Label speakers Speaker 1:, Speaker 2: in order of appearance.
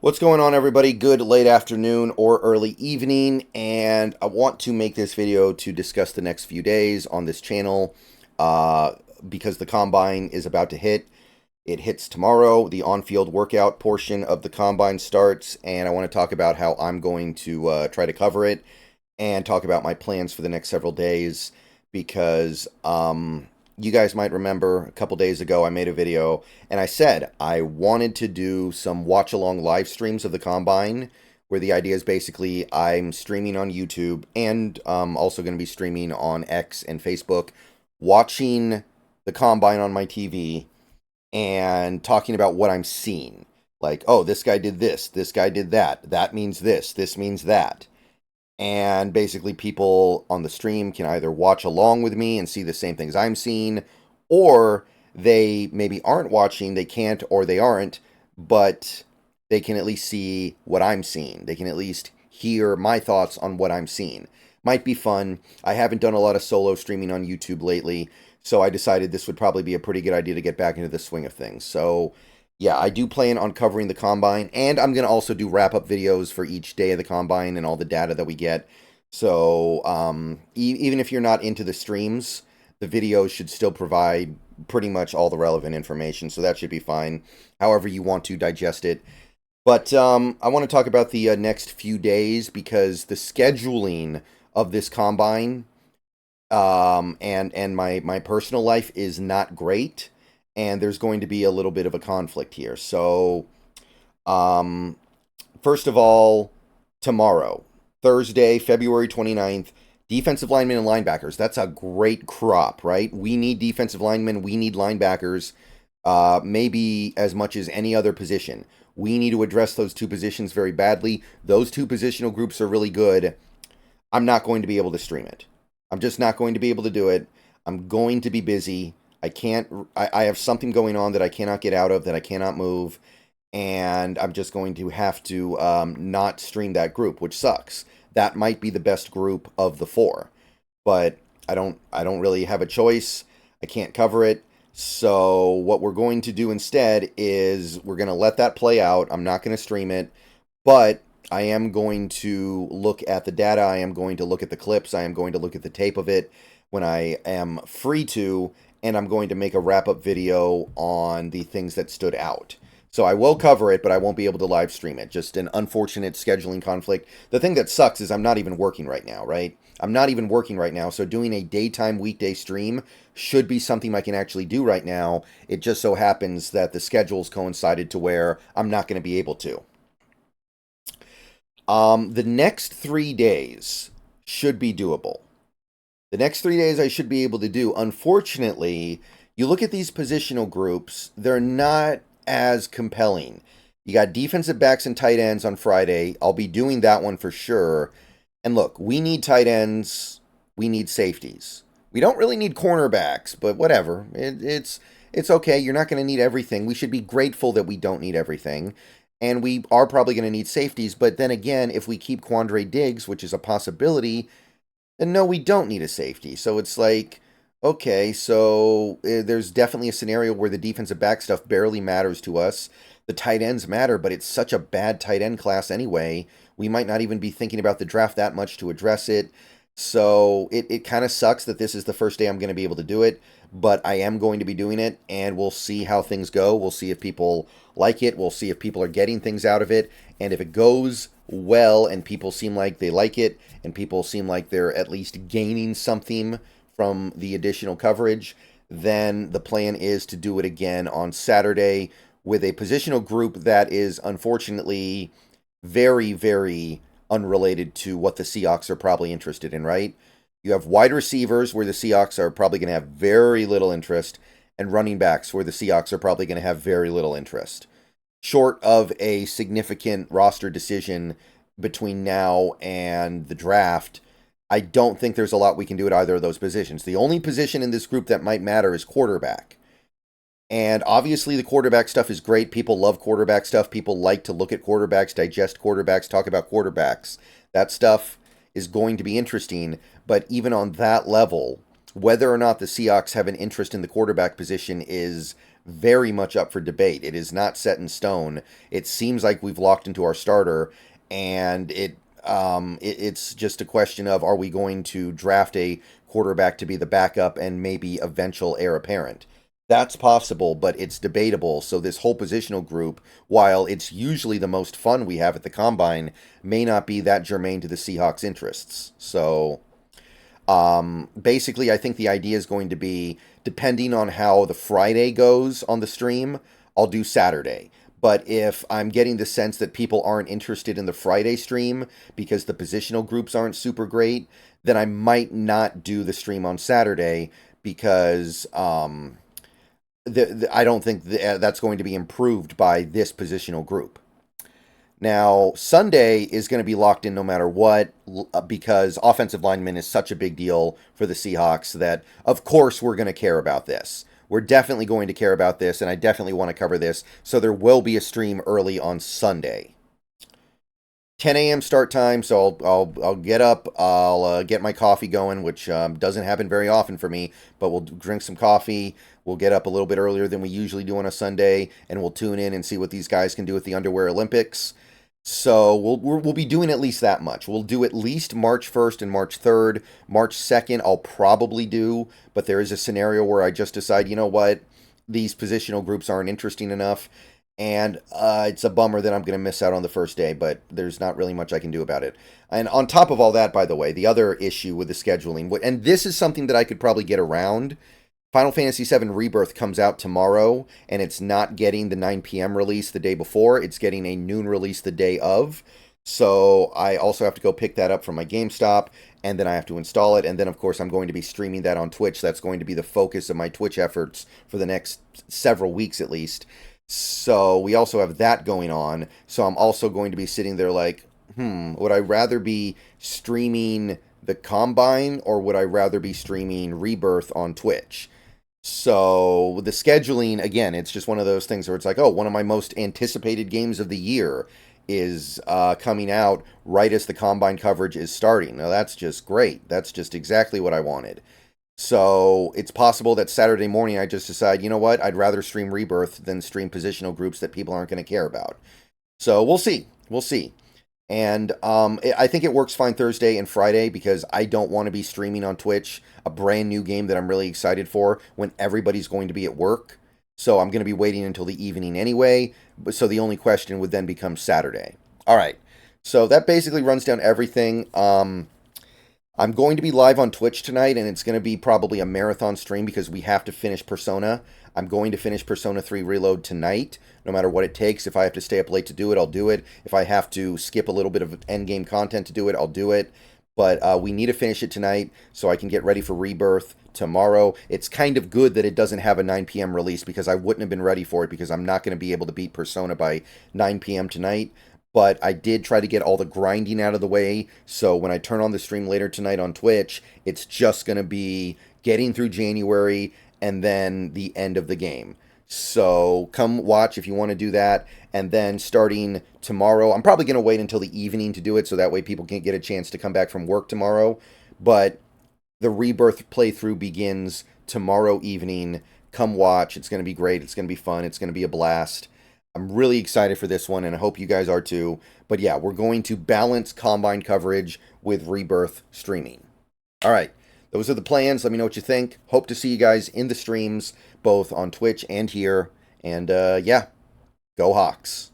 Speaker 1: What's going on, everybody? Good late afternoon or early evening, and I want to make this video to discuss the next few days on this channel because the Combine is about to hit. It hits tomorrow. The on-field workout portion of the Combine starts, and I want to talk about how I'm going to try to cover it and talk about my plans for the next several days because you guys might remember a couple days ago I made a video and I said I wanted to do some watch-along live streams of the Combine, where the idea is basically I'm streaming on YouTube and also going to be streaming on X and Facebook, watching the Combine on my TV and talking about what I'm seeing. Like, oh, this guy did this guy did that, that means this means that. And basically people on the stream can either watch along with me and see the same things I'm seeing, or they maybe aren't watching, they can't, or they aren't, but they can at least see what I'm seeing. They can at least hear my thoughts on what I'm seeing. Might be fun. I haven't done a lot of solo streaming on YouTube lately, so I decided this would probably be a pretty good idea to get back into the swing of things. So yeah, I do plan on covering the Combine, and I'm going to also do wrap-up videos for each day of the Combine and all the data that we get. So even if you're not into the streams, the videos should still provide pretty much all the relevant information, so that should be fine, however you want to digest it. But I want to talk about the next few days, because the scheduling of this Combine and my personal life is not great. And there's going to be a little bit of a conflict here. So, first of all, tomorrow, Thursday, February 29th, defensive linemen and linebackers. That's a great crop, right? We need defensive linemen. We need linebackers, maybe as much as any other position. We need to address those two positions very badly. Those two positional groups are really good. I'm not going to be able to stream it. I'm just not going to be able to do it. I'm going to be busy. I have something going on that I cannot get out of, that I cannot move, and I'm just going to have to not stream that group, which sucks. That might be the best group of the four, but I don't really have a choice. I can't cover it. So what we're going to do instead is we're going to let that play out. I'm not going to stream it, but I am going to look at the data. I am going to look at the clips. I am going to look at the tape of it when I am free to, and I'm going to make a wrap-up video on the things that stood out. So I will cover it, but I won't be able to live stream it. Just an unfortunate scheduling conflict. The thing that sucks is I'm not even working right now, right? I'm not even working right now, so doing a daytime weekday stream should be something I can actually do right now. It just so happens that the schedules coincided to where I'm not going to be able to. The next 3 days should be doable. The next 3 days I should be able to do. Unfortunately, you look at these positional groups, they're not as compelling. You got defensive backs and tight ends on Friday. I'll be doing that one for sure. And look, we need tight ends. We need safeties. We don't really need cornerbacks, but whatever. It's okay. You're not going to need everything. We should be grateful that we don't need everything. And we are probably going to need safeties. But then again, if we keep Quandre Diggs, which is a possibility, and no, we don't need a safety. So it's like, okay, so there's definitely a scenario where the defensive back stuff barely matters to us. The tight ends matter, but it's such a bad tight end class anyway. We might not even be thinking about the draft that much to address it. So it kind of sucks that this is the first day I'm going to be able to do it, but I am going to be doing it, and we'll see how things go. We'll see if people like it. We'll see if people are getting things out of it. And if it goes well and people seem like they like it and people seem like they're at least gaining something from the additional coverage, then the plan is to do it again on Saturday with a positional group that is unfortunately very, very unrelated to what the Seahawks are probably interested in, right? You have wide receivers where the Seahawks are probably going to have very little interest, and running backs where the Seahawks are probably going to have very little interest. Short of a significant roster decision between now and the draft, I don't think there's a lot we can do at either of those positions. The only position in this group that might matter is quarterback. And obviously the quarterback stuff is great. People love quarterback stuff. People like to look at quarterbacks, digest quarterbacks, talk about quarterbacks. That stuff is going to be interesting. But even on that level, whether or not the Seahawks have an interest in the quarterback position is very much up for debate. It is not set in stone. It seems like we've locked into our starter, and it's just a question of, are we going to draft a quarterback to be the backup and maybe eventual heir apparent? That's possible, but it's debatable. So this whole positional group, while it's usually the most fun we have at the combine, may not be that germane to the Seahawks' interests. So basically, I think the idea is going to be, depending on how the Friday goes on the stream, I'll do Saturday. But if I'm getting the sense that people aren't interested in the Friday stream because the positional groups aren't super great, then I might not do the stream on Saturday because I don't think that's going to be improved by this positional group. Now, Sunday is going to be locked in no matter what because offensive lineman is such a big deal for the Seahawks that, of course, we're going to care about this. We're definitely going to care about this, and I definitely want to cover this, so there will be a stream early on Sunday. 10 a.m. start time, so I'll get up, I'll get my coffee going, which doesn't happen very often for me, but we'll drink some coffee. We'll get up a little bit earlier than we usually do on a Sunday, and we'll tune in and see what these guys can do with the Underwear Olympics. So we'll be doing at least that much. We'll do at least March 1st and March 3rd. March 2nd I'll probably do, but there is a scenario where I just decide, you know what, these positional groups aren't interesting enough, and it's a bummer that I'm going to miss out on the first day, but there's not really much I can do about it. And on top of all that, by the way, the other issue with the scheduling, and this is something that I could probably get around, Final Fantasy VII Rebirth comes out tomorrow, and it's not getting the 9 p.m. release the day before. It's getting a noon release the day of. So I also have to go pick that up from my GameStop, and then I have to install it. And then, of course, I'm going to be streaming that on Twitch. That's going to be the focus of my Twitch efforts for the next several weeks at least. So we also have that going on. So I'm also going to be sitting there like, would I rather be streaming the Combine, or would I rather be streaming Rebirth on Twitch? So the scheduling, again, it's just one of those things where it's like, oh, one of my most anticipated games of the year is coming out right as the Combine coverage is starting. Now, that's just great. That's just exactly what I wanted. So it's possible that Saturday morning I just decide, you know what, I'd rather stream Rebirth than stream positional groups that people aren't going to care about. So we'll see. We'll see. And I think it works fine Thursday and Friday because I don't want to be streaming on Twitch a brand new game that I'm really excited for when everybody's going to be at work. So I'm going to be waiting until the evening anyway. So the only question would then become Saturday. All right. So that basically runs down everything. I'm going to be live on Twitch tonight, and it's going to be probably a marathon stream because we have to finish Persona. I'm going to finish Persona 3 Reload tonight, no matter what it takes. If I have to stay up late to do it, I'll do it. If I have to skip a little bit of endgame content to do it, I'll do it. But we need to finish it tonight so I can get ready for Rebirth tomorrow. It's kind of good that it doesn't have a 9 p.m. release because I wouldn't have been ready for it because I'm not going to be able to beat Persona by 9 p.m. tonight. But I did try to get all the grinding out of the way, so when I turn on the stream later tonight on Twitch, it's just going to be getting through January and then the end of the game. So come watch if you want to do that. And then starting tomorrow, I'm probably going to wait until the evening to do it, so that way people can get a chance to come back from work tomorrow. But the Rebirth playthrough begins tomorrow evening. Come watch. It's going to be great. It's going to be fun. It's going to be a blast. I'm really excited for this one, and I hope you guys are too. But yeah, we're going to balance Combine coverage with Rebirth streaming. All right, those are the plans. Let me know what you think. Hope to see you guys in the streams, both on Twitch and here. And yeah, go Hawks.